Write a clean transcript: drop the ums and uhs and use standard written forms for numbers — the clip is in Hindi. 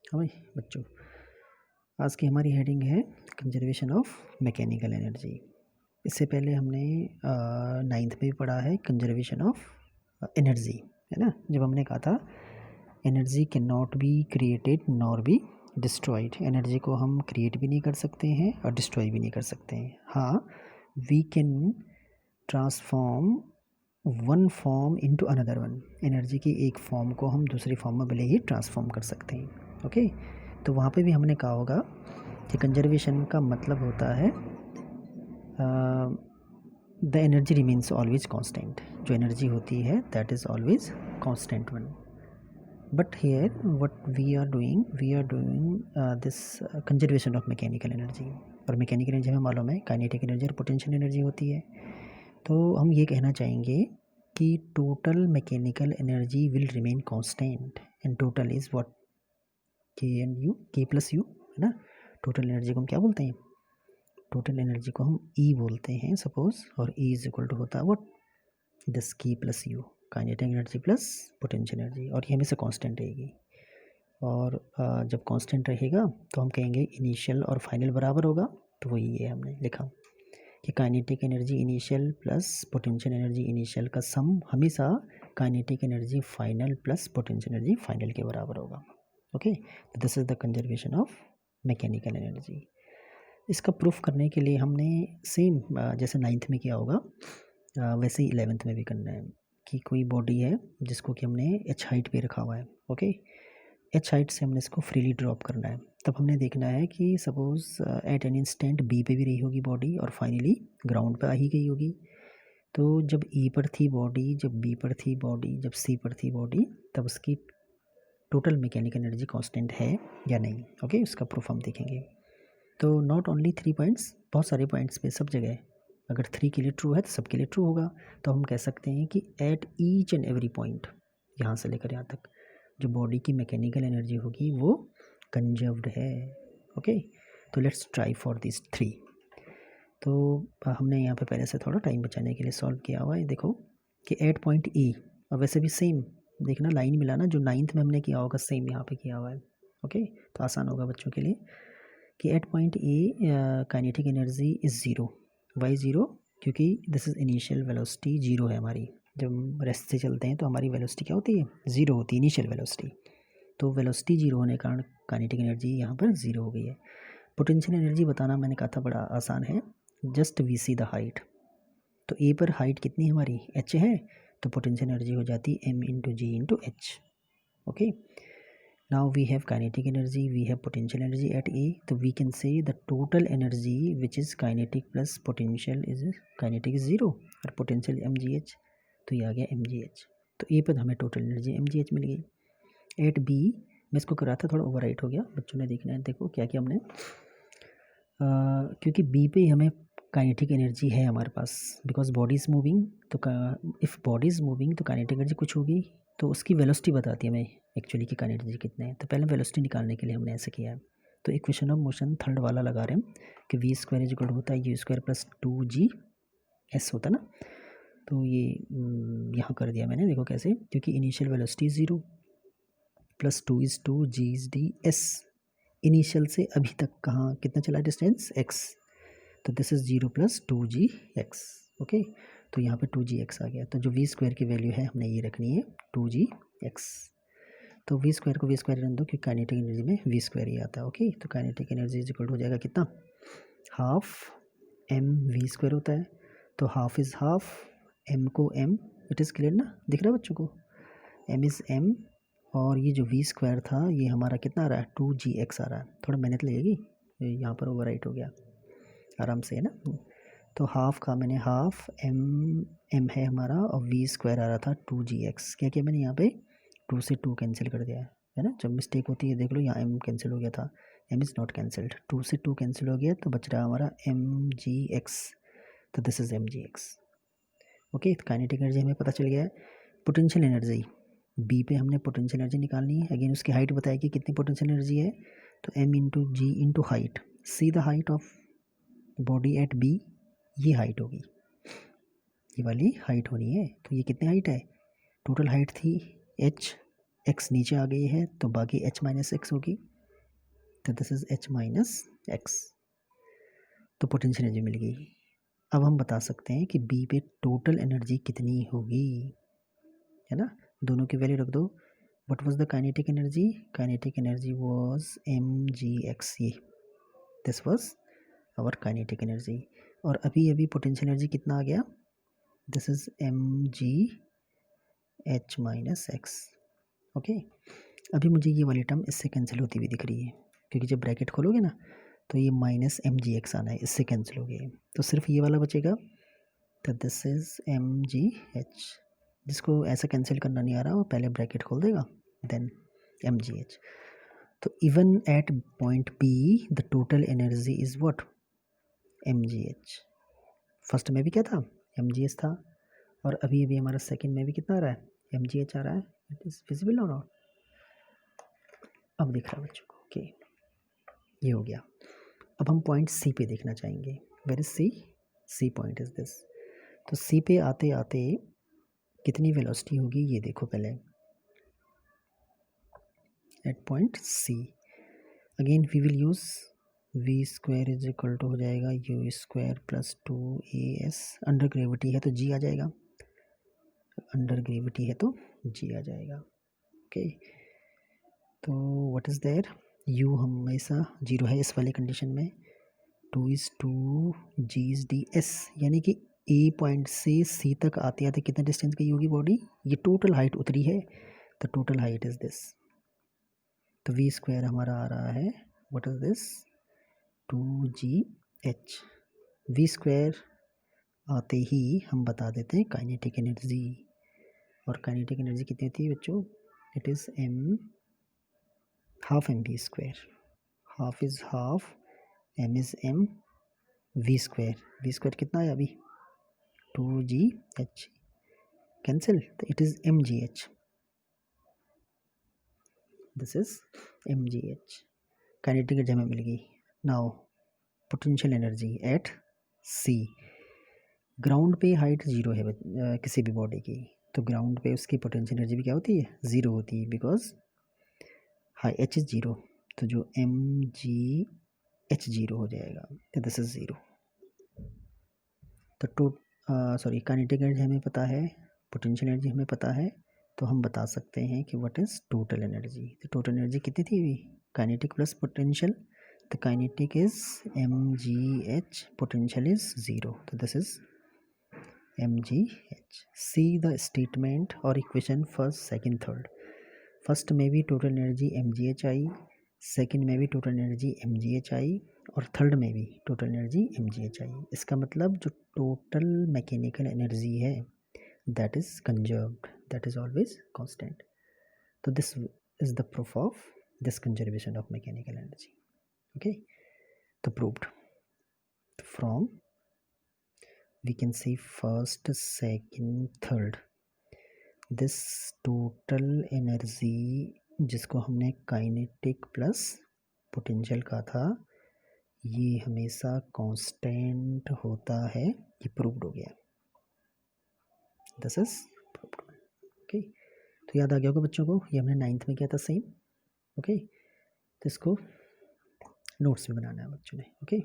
हाँ भाई बच्चों, आज की हमारी हेडिंग है कंजर्वेशन ऑफ मैकेनिकल एनर्जी। इससे पहले हमने 9th में भी पढ़ा है कंजर्वेशन ऑफ एनर्जी, है ना। जब हमने कहा था energy can not be created nor be destroyed, energy को हम क्रिएट भी नहीं कर सकते हैं और डिस्ट्रॉय भी नहीं कर सकते हैं। हाँ, we can transform one form into another one, energy की एक फॉर्म को हम दूसरी फॉर्म में भले ही ट्रांसफॉर्म कर सकते हैं। ओके, तो वहाँ पे भी हमने कहा होगा कि कंजर्वेशन का मतलब होता है the energy remains always constant, जो एनर्जी होती है that is always constant one. But here what we are doing this conservation of mechanical energy. और मैकेनिकल एनर्जी हमें मालूम है काइनेटिक एनर्जी और पोटेंशियल एनर्जी होती है। तो हम ये कहना चाहेंगे कि total mechanical energy will remain constant and total is what, K and U, K plus U, है ना। टोटल एनर्जी को हम क्या बोलते हैं? टोटल एनर्जी को हम ई बोलते हैं सपोज, और ई इज इक्वल टू होता है व्हाट, दिस के plus you, kinetic energy plus potential energy, और ये हमेशा कांस्टेंट रहेगी। और जब कांस्टेंट रहेगा तो हम कहेंगे इनिशियल और फाइनल बराबर होगा। तो वही है हमने लिखा कि kinetic energy initial plus potential energy initial का सम हमेशा kinetic energy final plus potential energy final के बराबर होगा। ओके, तो this is the conservation of mechanical energy. इसका प्रूफ करने के लिए हमने सेम जैसे 9th में किया होगा वैसे ही 11th में भी करना है कि कोई बॉडी है जिसको कि हमने h हाइट पे रखा हुआ है। ओके, h हाइट से हमने इसको फ्रीली ड्रॉप करना है। तब हमने देखना है कि suppose at an instant b पे भी रही होगी बॉडी और फाइनली ग्राउंड पे आ ही गई होगी। तो जब e पर थी बॉडी, जब b पर थी बॉडी, जब c पर थी बॉडी, तब उसकी टोटल मैकेनिकल एनर्जी कांस्टेंट है या नहीं। ओके, उसका प्रूफ हम देखेंगे। तो नॉट ओनली 3 पॉइंट्स, बहुत सारे पॉइंट्स पे सब जगह, अगर 3 के लिए ट्रू है तो सबके लिए ट्रू होगा। तो हम कह सकते हैं कि at each and every point, यहाँ से लेकर यहाँ तक जो बॉडी की मैकेनिकल एनर्जी होगी वो कंजर्व्ड है। ओके, तो लेट्स ट्राई फॉर दिस 3। तो हमने यहाँ पे पहले से थोड़ा टाइम बचाने के लिए सॉल्व किया हुआ है। देखो कि एट पॉइंट ई, और वैसे भी सेम देखना, लाइन मिलाना, जो 9th में हमने किया होगा सेम यहाँ पे किया हुआ है। ओके, तो आसान होगा बच्चों के लिए कि at point A kinetic energy is zero. Why zero? क्योंकि this is initial velocity zero है हमारी। जब हम रेस्ट से चलते हैं तो हमारी वेलोसिटी क्या होती है? ज़ीरो होती है, इनिशियल वेलोसिटी। तो वेलोसिटी ज़ीरो होने के कारण काइनेटिक एनर्जी यहाँ पर ज़ीरो हो गई है। पोटेंशियल एनर्जी बताना मैंने कहा था बड़ा आसान है, just we see the height. तो ए पर हाइट कितनी हमारी? एच है, तो पोटेंशियल एनर्जी हो जाती है M into G into H. Okay, now we have kinetic energy, we have potential energy at A, so we can say the total energy which is kinetic plus potential is kinetic is 0 और potential mgh, तो ये आ गया mgh। तो A पर हमें टोटल एनर्जी mgh मिल गई। एट B मैं इसको करा था, थोड़ा ओवरराइट हो गया, बच्चों ने देखना है। देखो क्या किया हमने, क्योंकि B पे हमें काइनेटिक एनर्जी है हमारे पास, बिकॉज बॉडी इज़ मूविंग, तो इफ़ बॉडी इज़ मूविंग तो काइनेटिक एनर्जी कुछ होगी, तो उसकी वेलोसिटी बताती है हमें एक्चुअली कि काइनेटिक एनर्जी कितने हैं। तो पहले वेलोसिटी निकालने के लिए हमने ऐसे किया है। तो इक्वेशन ऑफ मोशन थर्ड वाला लगा रहे हैं कि वी स्क्वायर इज इक्वल होता है यू स्क्वायर प्लस 2g होता है ना। तो ये यहाँ कर दिया मैंने, देखो कैसे, क्योंकि initial velocity 0 plus 2 is 2, G is D, S initial से अभी तक कहाँ कितना चला डिस्टेंस, x, तो this is 0 plus 2gx। Okay, तो यहाँ पे 2gx आ गया। तो जो वी स्क्वायर की वैल्यू है हमने ये रखनी है 2gx। तो वी स्क्वायर को वी स्क्वायर रन दो, क्योंकि काइनेटिक एनर्जी में वी स्क्वायर ही आता है। ओके, तो काइनेटिक एनर्जी इज इक्वल हो जाएगा कितना, हाफ एम वी स्क्वायर होता है, तो हाफ इज़ हाफ, एम को एम, इट इज़ क्लियर ना, दिख रहा है बच्चों को, एम इज़ एम, और ये जो वी स्क्वायर था ये हमारा कितना आ रहा है, 2gx आ रहा है। थोड़ा मेहनत लगेगी, यहाँ पर ओवरराइट हो गया, आराम से, है ना। तो हाफ का मैंने हाफ एम है हमारा, और वी स्क्वायर आ रहा था 2gx। क्या किया मैंने यहाँ पे, 2 से 2 कैंसिल कर दिया है ना। जब मिस्टेक होती है देख लो, यहाँ एम कैंसिल हो गया था, एम इज़ नॉट कैंसिल्ड, 2 से 2 कैंसिल हो गया, तो बच रहा हमारा mgx। तो दिस इज़ mgx। ओके, तो काइनेटिक एनर्जी हमें पता चल गया है। पोटेंशियल एनर्जी बी पे हमने पोटेंशियल एनर्जी निकालनी है। अगेन उसकी हाइट बताएगी कितनी पोटेंशियल एनर्जी है, तो M into G into height, see the height of body at B, ये हाइट होगी, ये वाली हाइट होनी है। तो ये कितनी हाइट है, टोटल हाइट थी h, x नीचे आ गई है तो बाकी h माइनस एक्स होगी। तो this is H minus x, तो पोटेंशियल एनर्जी मिल गई। अब हम बता सकते हैं कि बी पे टोटल एनर्जी कितनी होगी, है ना, दोनों की वैल्यू रख दो। What was the kinetic energy? Kinetic energy was mgx, ये this was our kinetic energy. और अभी अभी पोटेंशियल एनर्जी कितना आ गया? This is mg h minus X. Okay, अभी मुझे ये वाली टर्म इससे कैंसिल होती हुई दिख रही है, क्योंकि जब ब्रैकेट खोलोगे ना तो ये माइनस mgx आना है, इससे कैंसिल हो गया, तो सिर्फ ये वाला बचेगा। तो दिस इज mgh, जिसको ऐसा कैंसिल करना नहीं आ रहा वो पहले ब्रैकेट खोल देगा, देन mgh। तो even at point P the total energy is what? mgh। First में भी क्या था? mgh था, और अभी अभी हमारा सेकंड में भी कितना आ रहा है? mgh आ रहा है। इट इज विजिबल और नॉट? अब दिख रहा है बच्चों को? ओके, ये हो गया। अब हम पॉइंट सी पे देखना चाहेंगे। Where is C? C point is this. तो सी पे आते आते कितनी वेलोसिटी होगी ये देखो पहले, at point C. Again we will use V square is equal to हो जाएगा U square plus 2as। Under gravity है तो जी आ जाएगा, अंडर ग्रेविटी है तो जी आ जाएगा। ओके, तो व्हाट इज देयर? यू हमेशा जीरो है इस वाली कंडीशन में। 2:2 g/ds, यानी कि ए पॉइंट से सी तक आते आते कितना डिस्टेंस गई होगी बॉडी? ये टोटल हाइट उतरी है, तो टोटल हाइट इज दिस। तो वी स्क्वायर हमारा आ रहा है, what is this? 2gh। V square आते ही हम बता देते हैं काइनेटिक एनर्जी, और काइनेटिक एनर्जी कितनी होती है बच्चों? It is m half mv स्क्वायर। Half is half, m is m, V square कितना है अभी? 2gh, कैंसिल, तो it is mgh। This is mgh, kinetic energy हमें मिल गई। Now potential energy at C. Ground पे हाइट जीरो है किसी भी बॉडी की, तो ग्राउंड पे उसकी पोटेंशियल एनर्जी भी क्या होती है? ज़ीरो होती है, because high H is zero, तो जो mgh जीरो हो जाएगा, तो दिस इज ज़ीरो। तो सॉरी, काइनेटिक एनर्जी हमें पता है, पोटेंशियल एनर्जी हमें पता है, तो हम बता सकते हैं कि व्हाट इज़ टोटल एनर्जी। तो टोटल एनर्जी कितनी थी अभी? काइनेटिक प्लस पोटेंशियल, तो kinetic is mgh, potential is zero, तो this is mgh। See the statement और equation first second third. First में भी टोटल एनर्जी mgh आई, सेकंड में भी टोटल एनर्जी mgh आई, और थर्ड में भी टोटल एनर्जी mgh आई। इसका मतलब जो टोटल मैकेनिकल एनर्जी है that is conserved, that is always constant. तो this is the proof of this conservation of mechanical energy. Okay, तो proved from we can see first, second, third, this total energy जिसको हमने काइनेटिक प्लस पोटेंशियल कहा था, ये हमेशा कांस्टेंट होता है, ये प्रूव्ड हो गया, दिस इज प्रूव्ड। ओके, तो याद आ गया होगा बच्चों को, ये हमने 9th में किया था सेम। ओके, तो इसको नोट्स में बनाना है बच्चों ने। ओके।